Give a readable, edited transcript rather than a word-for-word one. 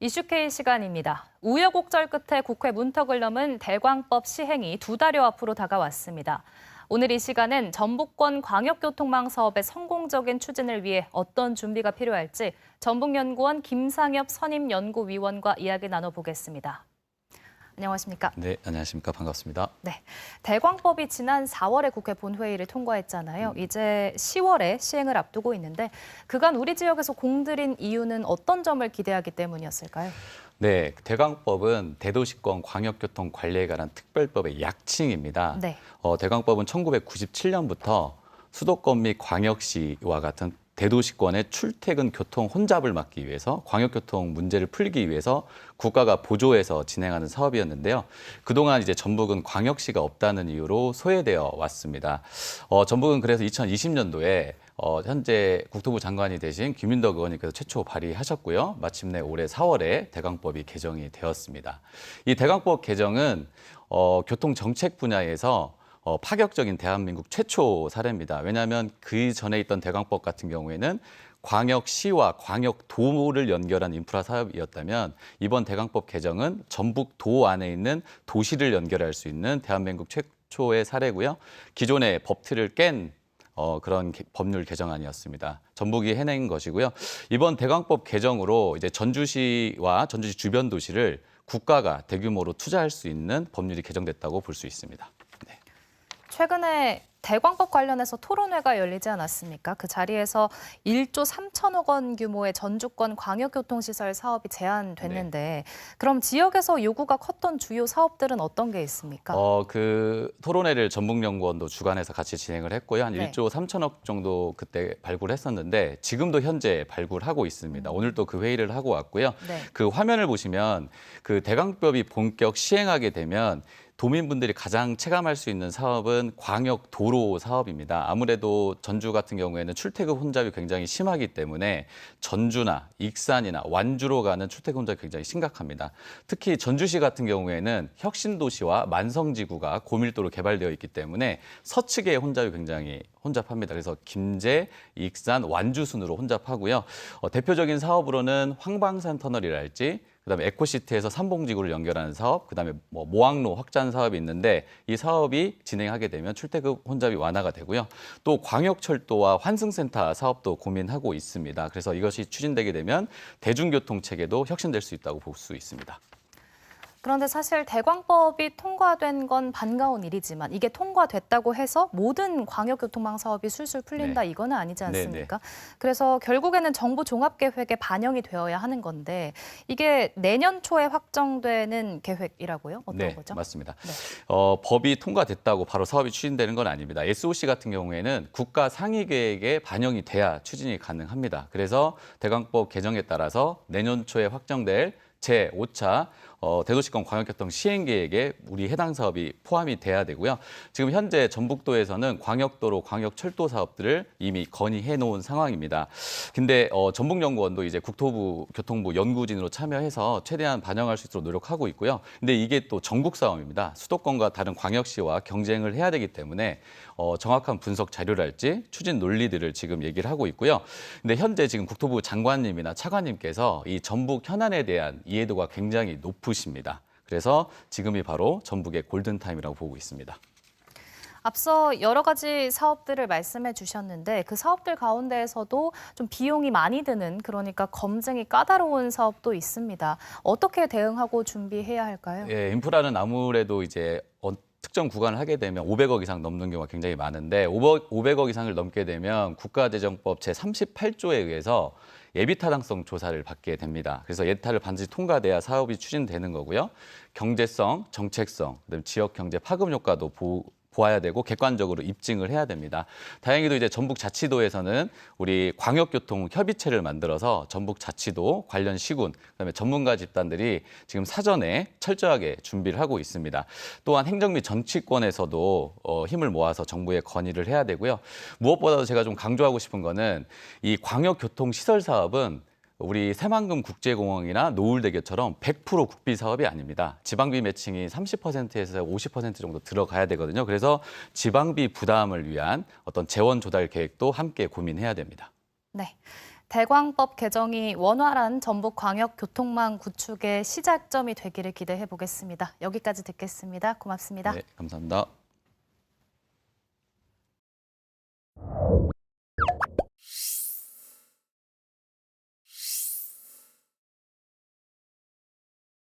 이슈K 시간입니다. 우여곡절 끝에 국회 문턱을 넘은 대광법 시행이 2달여 앞으로 다가왔습니다. 오늘 이 시간은 전북권 광역교통망 사업의 성공적인 추진을 위해 어떤 준비가 필요할지 전북연구원 김상엽 선임연구위원과 이야기 나눠보겠습니다. 안녕하십니까? 네, 안녕하십니까? 반갑습니다. 네, 대광법이 지난 4월에 국회 본회의를 통과했잖아요. 이제 10월에 시행을 앞두고 있는데 그간 우리 지역에서 공들인 이유는 어떤 점을 기대하기 때문이었을까요? 네, 대광법은 대도시권 광역교통관리에 관한 특별법의 약칭입니다. 네. 대광법은 1997년부터 수도권 및 광역시와 같은 대도시권의 출퇴근 교통 혼잡을 막기 위해서 광역교통 문제를 풀기 위해서 국가가 보조해서 진행하는 사업이었는데요. 그동안 이제 전북은 광역시가 없다는 이유로 소외되어 왔습니다. 전북은 그래서 2020년도에 현재 국토부 장관이 되신 김윤덕 의원님께서 최초 발의하셨고요. 마침내 올해 4월에 대광법이 개정이 되었습니다. 이 대광법 개정은 교통 정책 분야에서 파격적인 대한민국 최초 사례입니다. 왜냐하면 그 전에 있던 대광법 같은 경우에는 광역시와 광역도를 연결한 인프라 사업이었다면 이번 대광법 개정은 전북도 안에 있는 도시를 연결할 수 있는 대한민국 최초의 사례고요. 기존의 법틀을 깬 그런 법률 개정안이었습니다. 전북이 해낸 것이고요. 이번 대광법 개정으로 이제 전주시와 전주시 주변 도시를 국가가 대규모로 투자할 수 있는 법률이 개정됐다고 볼 수 있습니다. 네. 최근에 대광법 관련해서 토론회가 열리지 않았습니까? 그 자리에서 1조 3천억 원 규모의 전주권 광역교통시설 사업이 제안됐는데 네. 그럼 지역에서 요구가 컸던 주요 사업들은 어떤 게 있습니까? 그 토론회를 전북연구원도 주관해서 같이 진행을 했고요. 한 네. 1조 3천억 정도 그때 발굴했었는데 지금도 현재 발굴하고 있습니다. 오늘 또 그 회의를 하고 왔고요. 네. 그 화면을 보시면 그 대광법이 본격 시행하게 되면 도민분들이 가장 체감할 수 있는 사업은 광역도로 사업입니다. 아무래도 전주 같은 경우에는 출퇴근 혼잡이 굉장히 심하기 때문에 전주나 익산이나 완주로 가는 출퇴근 혼잡이 굉장히 심각합니다. 특히 전주시 같은 경우에는 혁신도시와 만성지구가 고밀도로 개발되어 있기 때문에 서측의 혼잡이 굉장히 혼잡합니다. 그래서 김제, 익산, 완주 순으로 혼잡하고요. 대표적인 사업으로는 황방산 터널이랄지 그다음에 에코시티에서 삼봉지구를 연결하는 사업, 그다음에 모항로 확장 사업이 있는데 이 사업이 진행하게 되면 출퇴근 혼잡이 완화가 되고요. 또 광역철도와 환승센터 사업도 고민하고 있습니다. 그래서 이것이 추진되게 되면 대중교통 체계도 혁신될 수 있다고 볼 수 있습니다. 그런데 사실 대광법이 통과된 건 반가운 일이지만 이게 통과됐다고 해서 모든 광역교통망 사업이 술술 풀린다 네. 이거는 아니지 않습니까? 네. 그래서 결국에는 정부 종합계획에 반영이 되어야 하는 건데 이게 내년 초에 확정되는 계획이라고요? 어떤 네, 거죠? 맞습니다. 네. 법이 통과됐다고 바로 사업이 추진되는 건 아닙니다. SOC 같은 경우에는 국가 상위 계획에 반영이 돼야 추진이 가능합니다. 그래서 대광법 개정에 따라서 내년 초에 확정될 제5차 대도시권 광역교통 시행계획에 우리 해당 사업이 포함이 돼야 되고요. 지금 현재 전북도에서는 광역도로, 광역철도 사업들을 이미 건의해 놓은 상황입니다. 근데 전북연구원도 이제 국토부, 교통부 연구진으로 참여해서 최대한 반영할 수 있도록 노력하고 있고요. 근데 이게 또 전국 싸움입니다. 수도권과 다른 광역시와 경쟁을 해야 되기 때문에 정확한 분석 자료랄지 추진 논리들을 지금 얘기를 하고 있고요. 근데 현재 지금 국토부 장관님이나 차관님께서 이 전북 현안에 대한 이해도가 굉장히 높으십니다. 그래서 지금이 바로 전북의 골든타임이라고 보고 있습니다. 앞서 여러 가지 사업들을 말씀해 주셨는데 그 사업들 가운데에서도 좀 비용이 많이 드는 그러니까 검증이 까다로운 사업도 있습니다. 어떻게 대응하고 준비해야 할까요? 예, 인프라는 아무래도 이제 특정 구간을 하게 되면 500억 이상 넘는 경우가 굉장히 많은데 500억 이상을 넘게 되면 국가재정법 제38조에 의해서 예비타당성 조사를 받게 됩니다. 그래서 예타를 반드시 통과돼야 사업이 추진되는 거고요. 경제성, 정책성, 그다음에 지역 경제 파급 효과도 보아야 되고 객관적으로 입증을 해야 됩니다. 다행히도 이제 전북자치도에서는 우리 광역교통 협의체를 만들어서 전북자치도 관련 시군, 그다음에 전문가 집단들이 지금 사전에 철저하게 준비를 하고 있습니다. 또한 행정 및 정치권에서도 힘을 모아서 정부에 건의를 해야 되고요. 무엇보다도 제가 좀 강조하고 싶은 거는 이 광역교통시설 사업은 우리 새만금 국제공항이나 노을대교처럼 100% 국비 사업이 아닙니다. 지방비 매칭이 30%에서 50% 정도 들어가야 되거든요. 그래서 지방비 부담을 위한 어떤 재원 조달 계획도 함께 고민해야 됩니다. 네. 대광법 개정이 원활한 전북광역교통망 구축의 시작점이 되기를 기대해 보겠습니다. 여기까지 듣겠습니다. 고맙습니다. 네, 감사합니다.